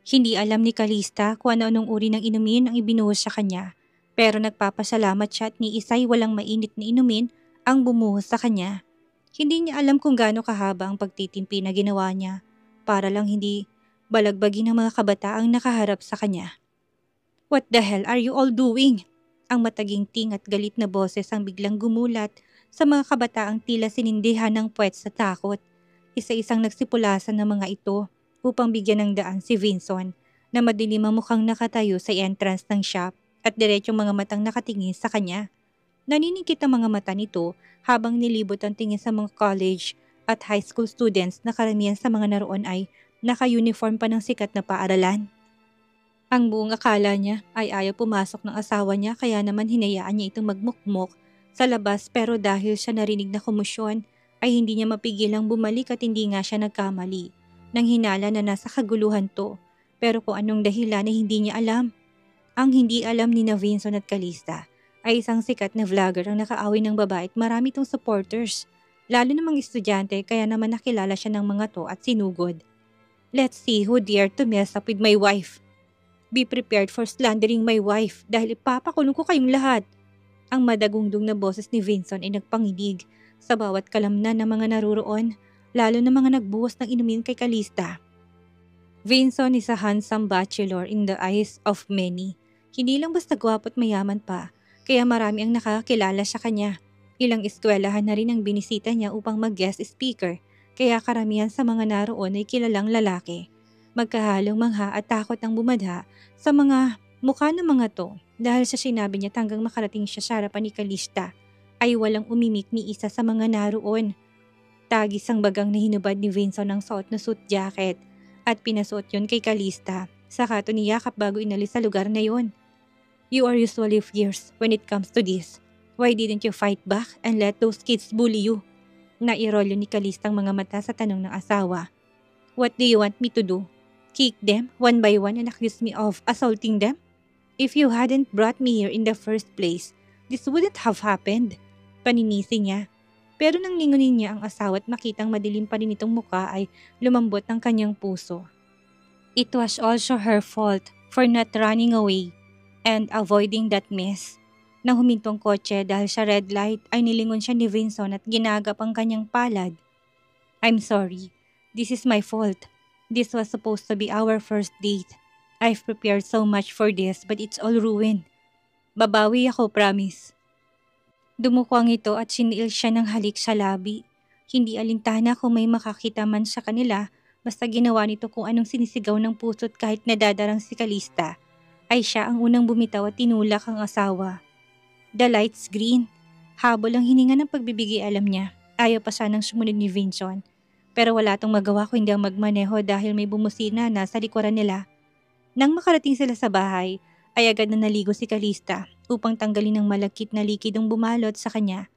Hindi alam ni Calista kung ano-anong uri ng inumin ang ibinuhos sa kanya, pero nagpapasalamat siya at ni Isay walang mainit na inumin ang bumuhos sa kanya. Hindi niya alam kung gaano kahaba ang pagtitimpi na ginawa niya para lang hindi balagbagin ng mga kabataang nakaharap sa kanya. "What the hell are you all doing?" Ang mataginting at galit na boses ang biglang gumulat sa mga kabataang tila sinindihan ng puwet sa takot. Isa-isang nagsipulasan ng mga ito upang bigyan ng daan si Vinson na madilim ang mukhang nakatayo sa entrance ng shop at diretsong mga matang nakatingin sa kanya. Naninikit ang mga mata nito habang nilibot ang tingin sa mga college at high school students na karamihan sa mga naroon ay naka-uniform pa ng sikat na paaralan. Ang buong akala niya ay ayaw pumasok ng asawa niya kaya naman hinayaan niya itong magmukmok sa labas pero dahil siya narinig na kumusyon ay hindi niya mapigilang bumalik at hindi nga siya nagkamali. Nang hinala na nasa kaguluhan to pero kung anong dahilan ay hindi niya alam. Ang hindi alam ni Vinson at Calista ay isang sikat na vlogger ang nakaaway ng babae at marami itong supporters. Lalo na mga estudyante kaya naman nakilala siya ng mga to at sinugod. "Let's see who dared to mess up with my wife. Be prepared for slandering my wife dahil ipapakulong ko kayong lahat." Ang madagundong na boses ni Vinson ay nagpanginig sa bawat kalamnan ng mga naruroon, lalo na mga nagbuhos ng inumin kay Calista. Vinson is a handsome bachelor in the eyes of many. Hindi lang basta gwapo at mayaman pa, kaya marami ang nakakilala sa kanya. Ilang eskwelahan na rin ang binisita niya upang mag-guest speaker, kaya karamihan sa mga naroon ay kilalang lalaki. Magkahalong mangha at takot ang bumadha sa mga mukha ng mga to dahil sa sinabi niya hanggang makarating siya sa harapan ni Calista ay walang umimik ni isa sa mga naroon. Tagis ang bagang na hinubad ni Vinson ng suot na suit jacket at pinasuot yun kay Calista. Saka ito niyakap bago inalis sa lugar na yun. "You are usually fierce when it comes to this. Why didn't you fight back and let those kids bully you?" Nairolyo ni Calista ang mga mata sa tanong ng asawa. "What do you want me to do? Kick them one by one and accuse me of assaulting them? If you hadn't brought me here in the first place, this wouldn't have happened." Paninisi niya. Pero nang lingunin niya ang asawa at makitang madilim pa rin itong muka ay lumambot ang kanyang puso. It was also her fault for not running away and avoiding that mess. Nang humintong kotse dahil sa red light ay nilingon siya ni Vinson at ginagap ang kanyang palad. "I'm sorry. This is my fault. This was supposed to be our first date. I've prepared so much for this but it's all ruined. Babawi ako, promise." Dumukwang ito at siniil siya ng halik sa labi. Hindi alintana kung may makakita man sa kanila basta ginawa nito kung anong sinisigaw ng puso't kahit nadadarang si Calista ay siya ang unang bumitaw at tinulak ang asawa. The light's green. Habol ang hininga ng pagbibigay alam niya. Ayaw pa sanang sumunod ni Vinson. Pero wala tong magawa kung hindi ang magmaneho dahil may bumusina na sa likuran nila. Nang makarating sila sa bahay, ay agad na naligo si Calista upang tanggalin ang malagkit na likidong bumalot sa kanya.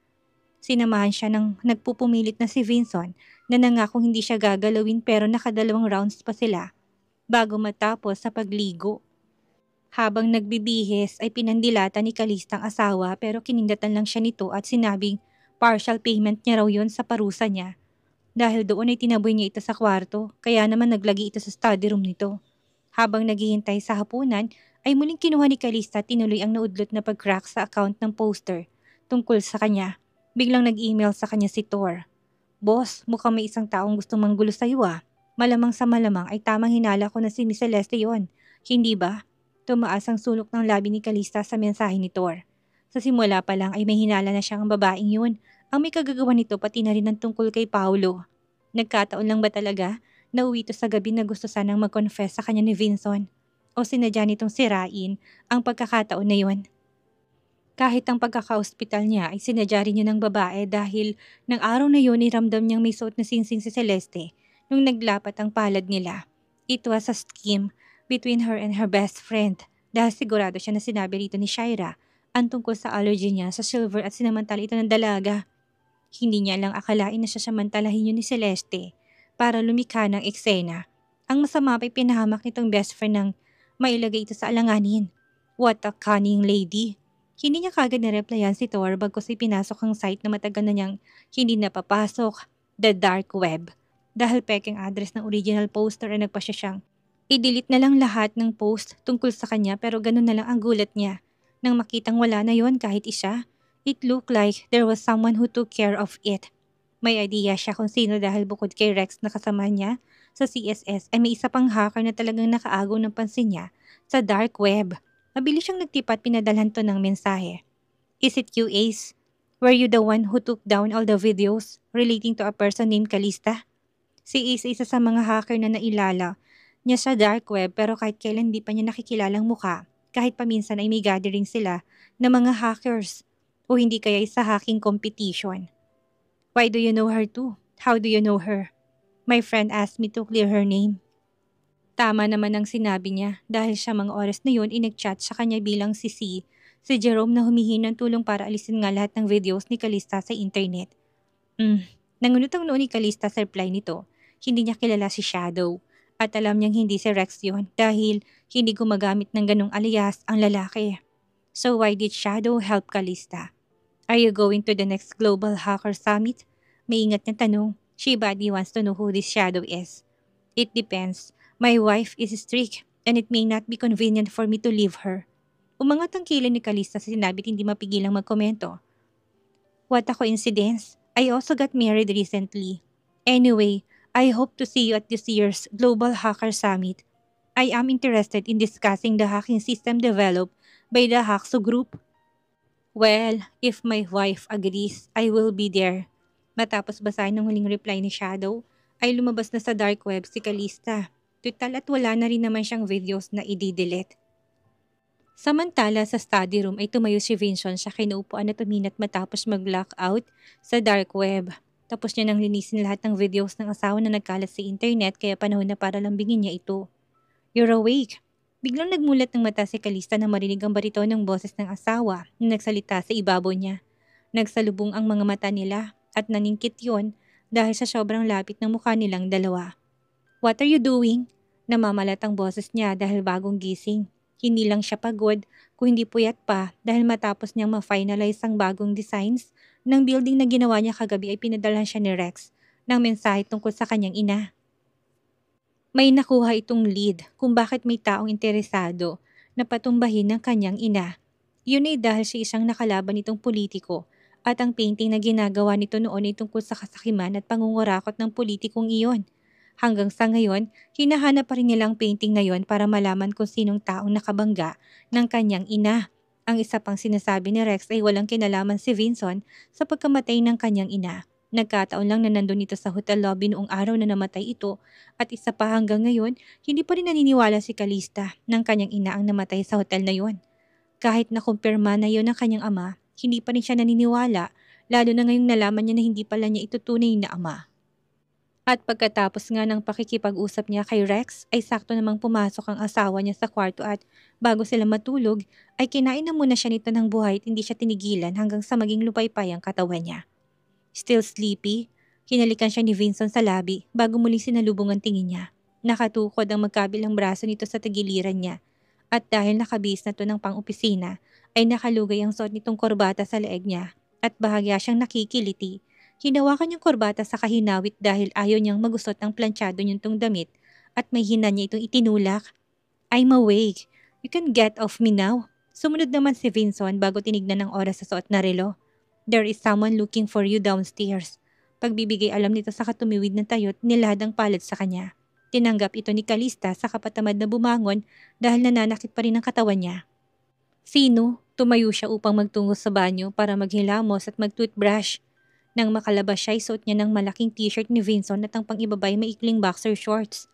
Sinamahan siya ng nagpupumilit na si Vinson na nangakong hindi siya gagalawin pero nakadalawang rounds pa sila bago matapos sa pagligo. Habang nagbibihis ay pinandilata ni Calista ang asawa pero kinindatan lang siya nito at sinabing partial payment niya raw yun sa parusa niya. Dahil doon ay tinaboy niya ito sa kwarto kaya naman naglagi ito sa study room nito. Habang naghihintay sa hapunan ay muling kinuha ni Calista tinuloy ang naudlot na pag-crack sa account ng poster tungkol sa kanya. Biglang nag-email sa kanya si Thor. "Boss, mukhang may isang taong gustong manggulo sa'yo ah. Malamang sa malamang ay tamang hinala ko na si Miss Celeste yon. Hindi ba?" Tumaas ang sulok ng labi ni Calista sa mensahe ni Thor. Sa simula pa lang ay may hinala na siyang ang babaeng yun. Ang may kagagawa nito pati na rin ang tungkol kay Paolo. Nagkataon lang ba talaga na uwi ito sa gabi na gusto sanang mag-confess sa kanya ni Vinson? O sinadya nitong sirain ang pagkakataon na yun? Kahit ang pagkaka-hospital niya ay sinadya rin yun ng babae dahil ng araw na yun ay ramdam niyang may suot na singsing si Celeste nung naglapat ang palad nila. It was a scheme between her and her best friend dahil sigurado siya na sinabi rito ni Shaira ang tungkol sa allergy niya sa silver at sinamantala ito ng dalaga. Hindi niya lang akalain na sasamantalahin yun ni Celeste para lumikha ng eksena. Ang masama pa'y pinahamak nitong best friend ng mailagay ito sa alanganin. What a cunning lady! Hindi niya kagad na-replyan si Thor bagkus ipinasok ang site na matagal na niyang hindi napapasok, the dark web. Dahil peking address ng original poster ay nagpasya siyang I-delete na lang lahat ng post tungkol sa kanya pero ganun na lang ang gulat niya. Nang makitang wala na yon kahit isa, it looked like there was someone who took care of it. May idea siya kung sino dahil bukod kay Rex na kasama niya sa CSS ay may isa pang hacker na talagang nakaagaw ng pansin niya sa dark web. Mabilis siyang nagtipa at pinadalhan to ng mensahe. Is it you, Ace? Were you the one who took down all the videos relating to a person named Calista? Si Ace ay isa sa mga hacker na nailala niya sa dark web pero kahit kailan di pa niya nakikilalang muka. Kahit paminsan ay may gathering sila ng mga hackers o hindi kaya sa hacking competition. Why do you know her too? How do you know her? My friend asked me to clear her name. Tama naman ang sinabi niya dahil sa mga oras na yun inag-chat sa kanya bilang si Jerome na humihingi ng tulong para alisin nga lahat ng videos ni Calista sa internet. Nangunot ang noo ni Calista sa reply nito. Hindi niya kilala si Shadow at alam niyang hindi si Rex yun dahil hindi gumagamit ng ganong alias ang lalaki. So why did Shadow help Calista? Are you going to the next Global Hacker Summit? Maingat na tanong. She badly wants to know who this Shadow is. It depends. My wife is strict and it may not be convenient for me to leave her. Umangat ang kilay ni Calista sa sinabi't hindi mapigilang magkomento. What a coincidence. I also got married recently. Anyway, I hope to see you at this year's Global Hacker Summit. I am interested in discussing the hacking system developed by the Hackso Group. Well, if my wife agrees, I will be there. Matapos basahin ng huling reply ni Shadow, ay lumabas na sa dark web si Calista. Tutal at wala na rin naman siyang videos na i-delete. Samantala sa study room ay tumayo si Vincent sa kinaupuan at uminat matapos mag-blackout sa dark web. Tapos niya nang linisin lahat ng videos ng asawa na nagkalat sa internet kaya panahon na para lambingin niya ito. You're awake. Biglang nagmulat ng mata si Calista na marinig ang barito ng boses ng asawa na nagsalita sa ibabaw niya. Nagsalubong ang mga mata nila at naningkit yon dahil sa sobrang lapit ng mukha nilang dalawa. What are you doing? Namamalat ang boses niya dahil bagong gising. Hindi lang siya pagod, kung hindi puyat pa dahil matapos niyang ma-finalize ang bagong designs ng building na ginawa niya kagabi ay pinadalhan siya ni Rex ng mensahe tungkol sa kanyang ina. May nakuha itong lead kung bakit may taong interesado na patumbahin ng kanyang ina. Yun ay dahil sa isang nakalaban nitong politiko at ang painting na ginagawa nito noon ay tungkol sa kasakiman at pangungurakot ng politikong iyon. Hanggang sa ngayon, hinahanap pa rin nilang painting na yon para malaman kung sinong taong nakabangga ng kanyang ina. Ang isa pang sinasabi ni Rex ay walang kinalaman si Vincent sa pagkamatay ng kanyang ina. Nagkataon lang na nandun ito sa hotel lobby noong araw na namatay ito at isa pa hanggang ngayon, hindi pa rin naniniwala si Calista ng kanyang ina ang namatay sa hotel na yon. Kahit nakumpirma na yon ng kanyang ama, hindi pa rin siya naniniwala lalo na ngayong nalaman niya na hindi pala niya ito tunay na ama. At pagkatapos nga ng pakikipag-usap niya kay Rex, ay sakto namang pumasok ang asawa niya sa kwarto at bago sila matulog, ay kinain na muna siya nito ng buhay at hindi siya tinigilan hanggang sa maging lupaypay ang katawan niya. Still sleepy, hinalikan siya ni Vincent sa labi bago muling sinalubong ang tingin niya. Nakatukod ang magkabilang braso nito sa tagiliran niya at dahil nakabihis na to ng pang-opisina, ay nakalugay ang suot nitong korbata sa leeg niya at bahagya siyang nakikiliti. Hinawakan yung korbata sa kahinawit dahil ayaw niyang magusot ng planchado niyong damit at may hina niya itong itinulak. I'm awake. You can get off me now. Sumunod naman si Vincent bago tinignan ng oras sa suot na relo. There is someone looking for you downstairs. Pagbibigay alam nito sa katumiwid ng tayot, nilahad ang palad sa kanya. Tinanggap ito ni Calista sa kapatamad na bumangon dahil nananakit pa rin ang katawan niya. Sino? Tumayo siya upang magtungo sa banyo para maghilamos at mag-toothbrush. Nang makalabas siya, isuot niya ng malaking t-shirt ni Vincent at ang pang-ibabay maikling boxer shorts.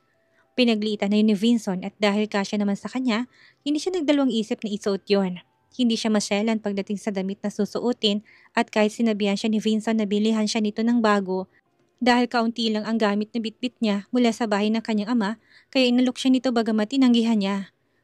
Pinaglitan na yun ni Vincent at dahil kasya naman sa kanya, hindi siya nagdalawang isip na isuot yon. Hindi siya masyalan pagdating sa damit na susuotin at kahit sinabihan siya ni Vincent na bilihan siya nito ng bago, dahil kaunti lang ang gamit na bitbit niya mula sa bahay ng kanyang ama, kaya inalok siya nito bagamat tinanggihan niya.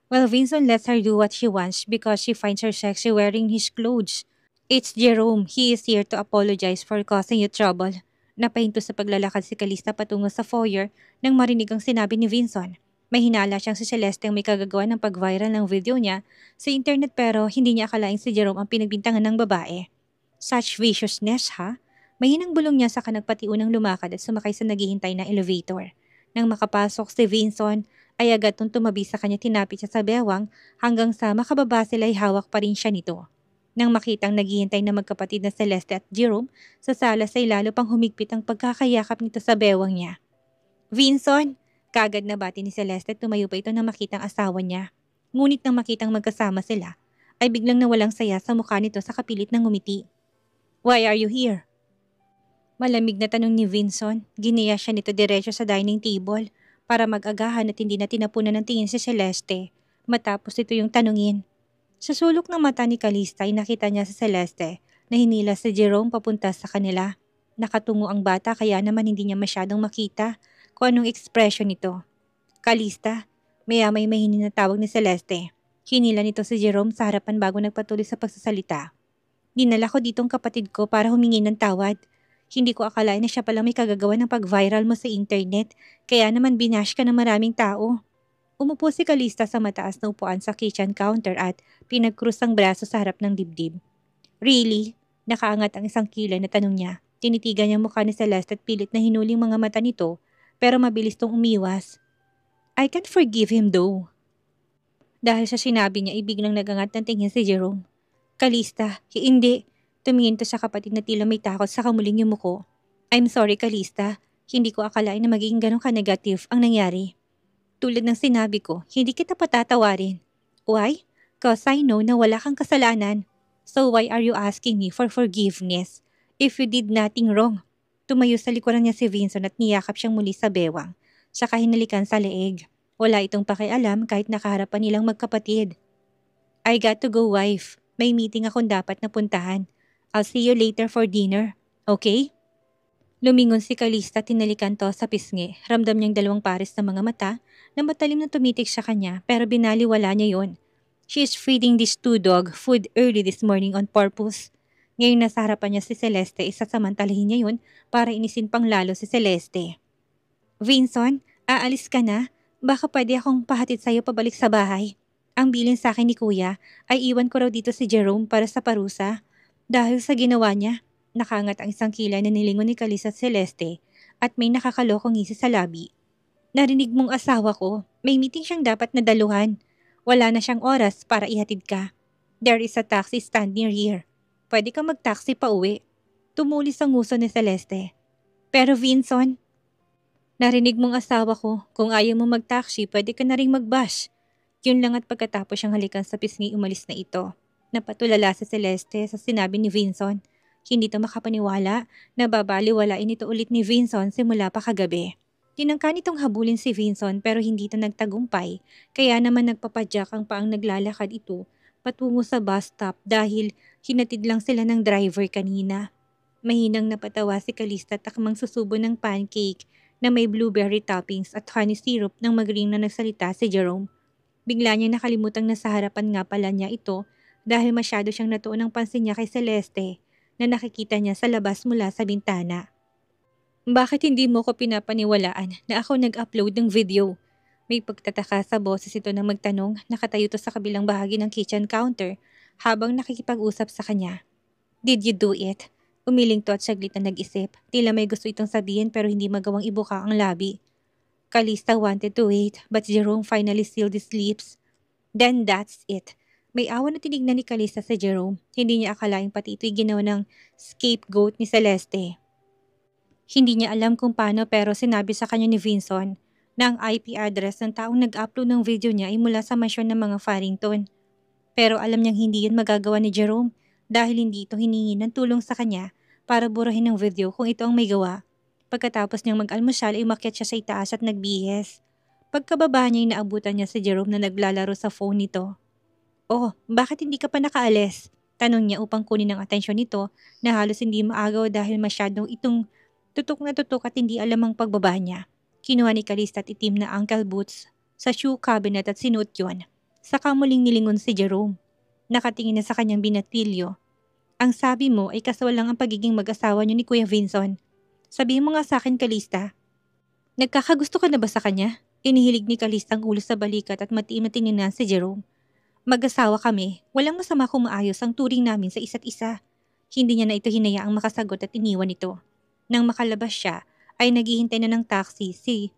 Well, Vincent lets her do what she wants because she finds her sexy wearing his clothes. It's Jerome. He is here to apologize for causing you trouble. Napahinto sa paglalakad si Calista patungo sa foyer nang marinig ang sinabi ni Vincent. May hinala siyang si Celeste ang may kagagawa ng pag-viral ng video niya sa internet pero hindi niya akalaing si Jerome ang pinagbintangan ng babae. Such viciousness, ha? Mahinang bulong niya sa nagpatiunang lumakad at sumakay sa naghihintay na elevator. Nang makapasok si Vinson, ay agad nung tumabi sa kanya tinapit siya sa bewang hanggang sa makababa sila ay hawak pa rin siya nito. Nang makitang naghihintay na magkapatid na Celeste at Jerome, sa salas ay lalo pang humigpit ang pagkakayakap nito sa bewang niya. Vinson! Kagad na bati ni Celeste at tumayo pa ito nang makitang asawa niya. Ngunit nang makitang magkasama sila, ay biglang nawalang saya sa mukha nito sa kapilit ng ngumiti. Why are you here? Malamig na tanong ni Vinson. Giniya siya nito diretso sa dining table para mag-agahan at hindi na tinapunan ng tingin si Celeste. Matapos ito yung tanungin. Sa sulok ng mata ni Calista ay nakita niya si Celeste na hinila si Jerome papunta sa kanila. Nakatungo ang bata kaya naman hindi niya masyadong makita kung anong ekspresyon nito. Calista, maya-may mahini na tawag ni Celeste. Hinila nito si Jerome sa harapan bago nagpatuloy sa pagsasalita. Dinala ko ditong kapatid ko para humingi ng tawad. Hindi ko akalain na siya pala may kagagawa ng pag-viral mo sa internet, kaya naman binash ka ng maraming tao. Umupo si Calista sa mataas na upuan sa kitchen counter at pinagkrus ang braso sa harap ng dibdib. Really? Nakaangat ang isang kilay na tanong niya. Tinitigan niya mukha ni Celeste at pilit na hinuling mga mata nito, pero mabilis tong umiwas. I can't forgive him though. Dahil sa sinabi niya, biglang nagangat ng tingin si Jerome. Calista, hindi. Tumingin to sa kapatid na tila may takot sa kamuling yumuko. I'm sorry, Calista. Hindi ko akalain na magiging ganun ka-negative ang nangyari. Tulad ng sinabi ko, hindi kita patatawarin. Why? Cause I know na wala kang kasalanan. So why are you asking me for forgiveness? If you did nothing wrong. Tumayo sa likuran niya si Vincent at niyakap siyang muli sa bewang. Saka hinalikan sa leeg. Wala itong pakialam kahit nakaharapan nilang magkapatid. I got to go, wife. May meeting akong dapat na puntahan. I'll see you later for dinner. Okay? Lumingon si Calista at tinalikan to sa pisngi. Ramdam niyang dalawang pares na mga mata na matalim na tumitik sa kanya pero binaliwala niya yon. She is feeding this two dog food early this morning on purpose. Ngayon nasa harapan niya si Celeste, isasamantalahin niya yun para inisin pang lalo si Celeste. Vinson, aalis ka na? Baka pwede akong pahatid sa'yo pabalik sa bahay. Ang bilin sa akin ni Kuya ay iwan ko raw dito si Jerome para sa parusa. Dahil sa ginawa niya, nakaangat ang isang kilay na nilingon ni Calista at Celeste at may nakakalokong ngisi sa labi. Narinig mong asawa ko, may meeting siyang dapat na daluhan. Wala na siyang oras para ihatid ka. There is a taxi stand near here. Pwede kang mag-taxi pa uwi. Tumulis ang nguso ni Celeste. Pero Vinson, narinig mong asawa ko, kung ayaw mo mag-taxi, pwede ka na rin mag-bus. Yun lang at pagkatapos siyang halikan sa pisngi umalis na ito. Napatulala si Celeste sa sinabi ni Vinson. Hindi to makapaniwala na babaliwalain ito ulit ni Vinson simula pa kagabi. Tinangka nitong habulin si Vinson pero hindi ito nagtagumpay, kaya naman nagpapadyak ang paang naglalakad ito patungo sa bus stop dahil hinatid lang sila ng driver kanina. Mahinang napatawa si Calista takmang susubo ng pancake na may blueberry toppings at honey syrup nang magaling na nagsalita si Jerome. Bigla niya nakalimutang nasa harapan nga pala niya ito dahil masyado siyang natuon ng pansin niya kay Celeste na nakikita niya sa labas mula sa bintana. Bakit hindi mo ko pinapaniwalaan na ako nag-upload ng video? May pagtataka sa boses ito na magtanong, nakatayo to sa kabilang bahagi ng kitchen counter habang nakikipag-usap sa kanya. Did you do it? Umiling to at saglit na nag-isip. Tila may gusto itong sabihin pero hindi magawang ibuka ang labi. Calista wanted to wait but Jerome finally sealed his lips. Then that's it. May awa na tinignan ni Calista sa Jerome. Hindi niya akalaing pati ito'y ginawa ng scapegoat ni Celeste. Hindi niya alam kung paano pero sinabi sa kanya ni Vinson na ang IP address ng taong nag-upload ng video niya ay mula sa mansyon ng mga Farrington. Pero alam niyang hindi yun magagawa ni Jerome dahil hindi ito hiningi ng tulong sa kanya para burahin ang video kung ito ang may gawa. Pagkatapos niyang mag-almusal ay umakyat siya sa itaas at nagbihis. Pagkababa niya ay naabutan niya si Jerome na naglalaro sa phone nito. Oh, bakit hindi ka pa nakaalis? Tanong niya upang kunin ang atensyon nito na halos hindi maagaw dahil masyadong itong tutok na tutok at hindi alam ang pagbaba niya. Kinuha ni Calista at itim na ankle boots sa shoe cabinet at sinuot yun. Saka muling nilingon si Jerome. Nakatingin na sa kanyang binatilyo. Ang sabi mo ay kasawal lang ang pagiging mag-asawa niyo ni Kuya Vinson. Sabihin mo nga sa akin, Calista. Nagkakagusto ka na ba sa kanya? Inihilig ni Calista ang ulo sa balikat at matiim-tinginan si Jerome. Mag-asawa kami, walang masama kung maayos ang turing namin sa isa't isa. Hindi niya na ito hinayaang makasagot at iniwan ito. Nang makalabas siya, ay naghihintay na ng taxi si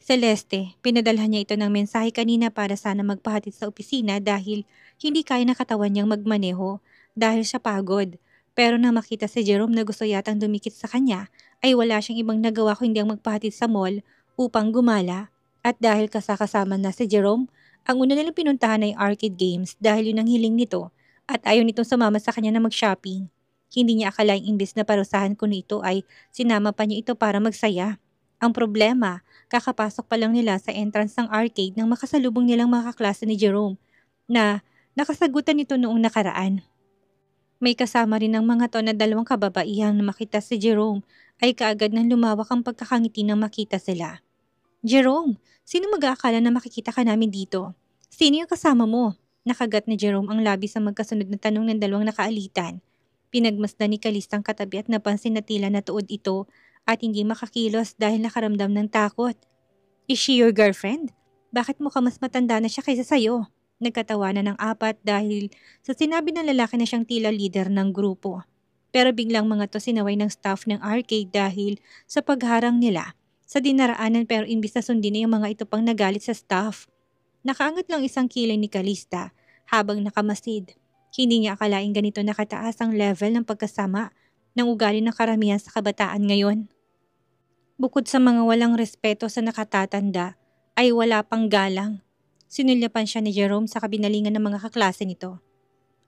Celeste, pinadalhan niya ito ng mensahe kanina para sana magpahatid sa opisina dahil hindi kaya na katawan niyang magmaneho dahil sa pagod. Pero nang makita si Jerome na gusto yatang dumikit sa kanya, ay wala siyang ibang nagawa kundi ang magpahatid sa mall upang gumala. At dahil kasakasama na si Jerome, ang una nilang pinuntahan ay arcade games dahil yun ang hiling nito at ayaw nitong sumama sa kanya na mag-shopping. Hindi niya akalaing imbis na parusahan ko nito ay sinama pa niya ito para magsaya. Ang problema, kakapasok pa lang nila sa entrance ng arcade nang makasalubong nilang mga kaklase ni Jerome na nakasagutan nito noong nakaraan. May kasama rin ng mga to na dalawang kababaihang na makita si Jerome ay kaagad nang lumawak ang pagkakangiti nang makita sila. Jerome, sino mag-aakala na makikita ka namin dito? Sino yung kasama mo? Nakagat ni Jerome ang labi sa magkasunod na tanong ng dalawang nakaalitan. Pinagmasdan ni Calista ang katabi at napansin na tila natuod ito at hindi makakilos dahil nakaramdam ng takot. Is she your girlfriend? Bakit mukhang mas matanda na siya kaysa sayo? Nagkatawanan ng apat dahil sa sinabi ng lalaki na siyang tila leader ng grupo. Pero biglang mga to sinaway ng staff ng arcade dahil sa pagharang nila sa dinaraanan pero imbis na sundin na yung mga ito pang nagalit sa staff. Nakaangat lang isang kilay ni Calista habang nakamasid. Hindi niya akalaing ganito nakataas ang level ng pagkasama ng ugali ng karamihan sa kabataan ngayon. Bukod sa mga walang respeto sa nakatatanda, ay wala pang galang. Sinulyapan siya ni Jerome sa kabinalingan ng mga kaklase nito.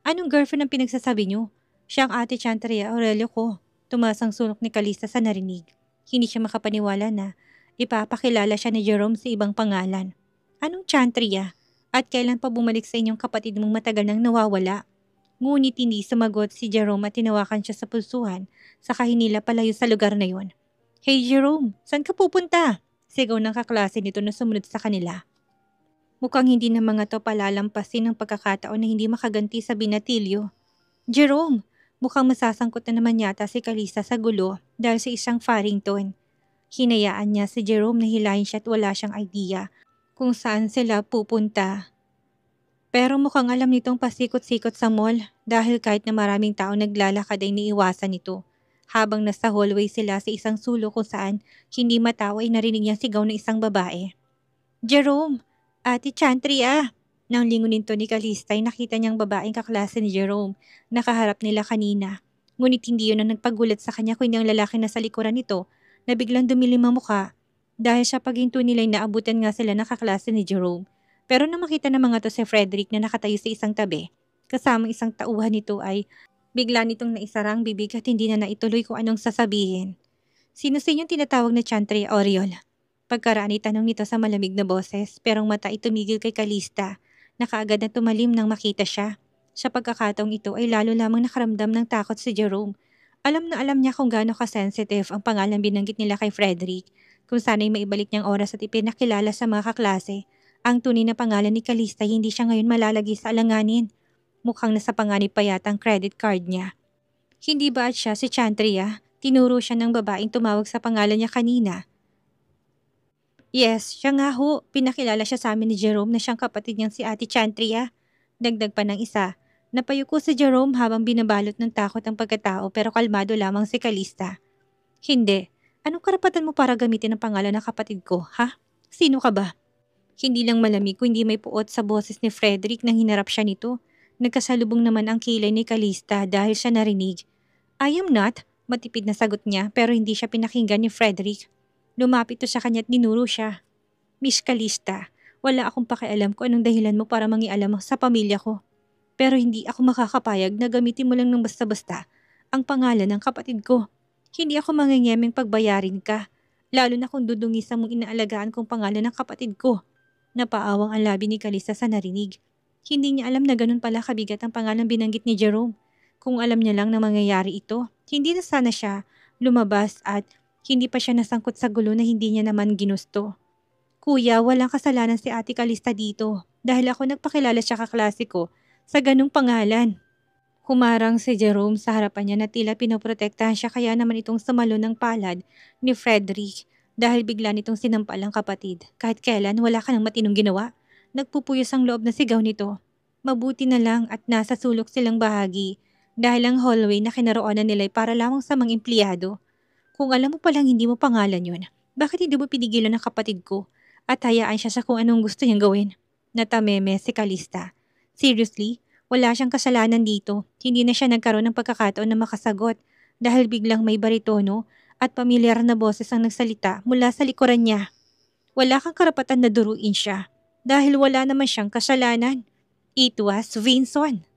Anong girlfriend ang pinagsasabi niyo? Siya ang ate Chantria Aurelio ko. Tumaas ang sulok ni Calista sa narinig. Hindi siya makapaniwala na ipapakilala siya ni Jerome sa ibang pangalan. Anong Chantria? At kailan pa bumalik sa inyong kapatid mong matagal nang nawawala? Ngunit hindi sumagot si Jerome at tinawakan siya sa pulsuhan saka hinila palayo sa lugar na yon. Hey Jerome, saan ka pupunta? Sigaw ng kaklase nito na sumunod sa kanila. Mukhang hindi na mga to palalampasin ng pagkakataon na hindi makaganti sa binatilyo. Jerome, mukhang masasangkot na naman yata si Calista sa gulo dahil sa isang Farrington. Hinayaan niya si Jerome na hilahin siya at wala siyang idea kung saan sila pupunta. Pero mukhang alam nitong pasikot-sikot sa mall dahil kahit na maraming tao naglalakad ay niiwasan nito. Habang nasa hallway sila sa isang sulok kung saan hindi matawa ay narinig niyang sigaw ng isang babae. Jerome! Ate Chantria! Nang lingunin to ni Calista ay nakita niyang babaeng kaklase ni Jerome. Nakaharap nila kanina. Ngunit hindi yun ang nagpagulat sa kanya kundi ang lalaki na sa likuran nito na biglang dumilim ang mukha. Dahil sa paghinto nila ay naabutan nga sila ng kaklase ni Jerome. Pero nang makita ng mga to si Frederick na nakatayo sa isang tabi, kasamang isang tauhan nito ay bigla nitong naisarang bibig at hindi na naituloy kung anong sasabihin. Sino sa inyong tinatawag na Chantria Oriol? Pagkaraan ay tanong nito sa malamig na boses pero ang mata ay tumigil kay Calista. Nakaagad na tumalim nang makita siya. Sa pagkakataong ito ay lalo lamang nakaramdam ng takot si Jerome. Alam na alam niya kung gaano ka-sensitive ang pangalan binanggit nila kay Frederick. Kung sana'y maibalik niyang oras at ipinakilala sa mga kaklase, ang tunay na pangalan ni Calista hindi siya ngayon malalagi sa alanganin. Mukhang nasa panganib pa yata ang credit card niya. Hindi ba at siya si Chantria? Tinuro siya ng babaeng tumawag sa pangalan niya kanina. Yes, siya nga ho. Pinakilala siya sa amin ni Jerome na siyang kapatid niyang si Ate Chantria. Dagdag pa ng isa. Napayuko si Jerome habang binabalot ng takot ang pagkatao pero kalmado lamang si Calista. Hindi. Anong karapatan mo para gamitin ang pangalan ng kapatid ko, ha? Sino ka ba? Hindi lang malamig kundi may puot sa boses ni Frederick nang hinarap siya nito. Nagkasalubong naman ang kilay ni Calista dahil siya narinig. I am not, matipid na sagot niya pero hindi siya pinakinggan ni Frederick. Lumapit to sa kanya at dinuro siya. Miss Calista, wala akong pakialam kung anong dahilan mo para mangialam sa pamilya ko. Pero hindi ako makakapayag na gamitin mo lang ng basta-basta ang pangalan ng kapatid ko. Hindi ako mangingemeng pagbayarin ka, lalo na kung dudungisan mong inaalagaan kong pangalan ng kapatid ko. Napaawang ang labi ni Calista sa narinig. Hindi niya alam na ganun pala kabigat ang pangalan binanggit ni Jerome. Kung alam niya lang na mangyayari ito, hindi na sana siya lumabas at hindi pa siya nasangkot sa gulo na hindi niya naman ginusto. Kuya, walang kasalanan si Ate Calista dito dahil ako nagpakilala siya kaklase ko sa ganung pangalan. Humarang si Jerome sa harapan niya na tila pinoprotektahan siya kaya naman itong sumalo ng palad ni Frederick dahil bigla nitong sinampal ang kapatid. Kahit kailan wala ka ng matinong ginawa. Nagpupuyos ang loob na sigaw nito. Mabuti na lang at nasa sulok silang bahagi dahil ang hallway na kinaroonan nila ay para lamang sa mga empleyado. Kung alam mo palang hindi mo pangalan yun, bakit hindi mo pinigilan ng kapatid ko? at hayaan siya sa kung anong gusto niyang gawin. Natameme si Calista. Seriously, wala siyang kasalanan dito. Hindi na siya nagkaroon ng pagkakataon na makasagot dahil biglang may baritono at pamilyar na boses ang nagsalita mula sa likuran niya. Wala kang karapatan na duruin siya dahil wala naman siyang kasalanan. It was Vinson.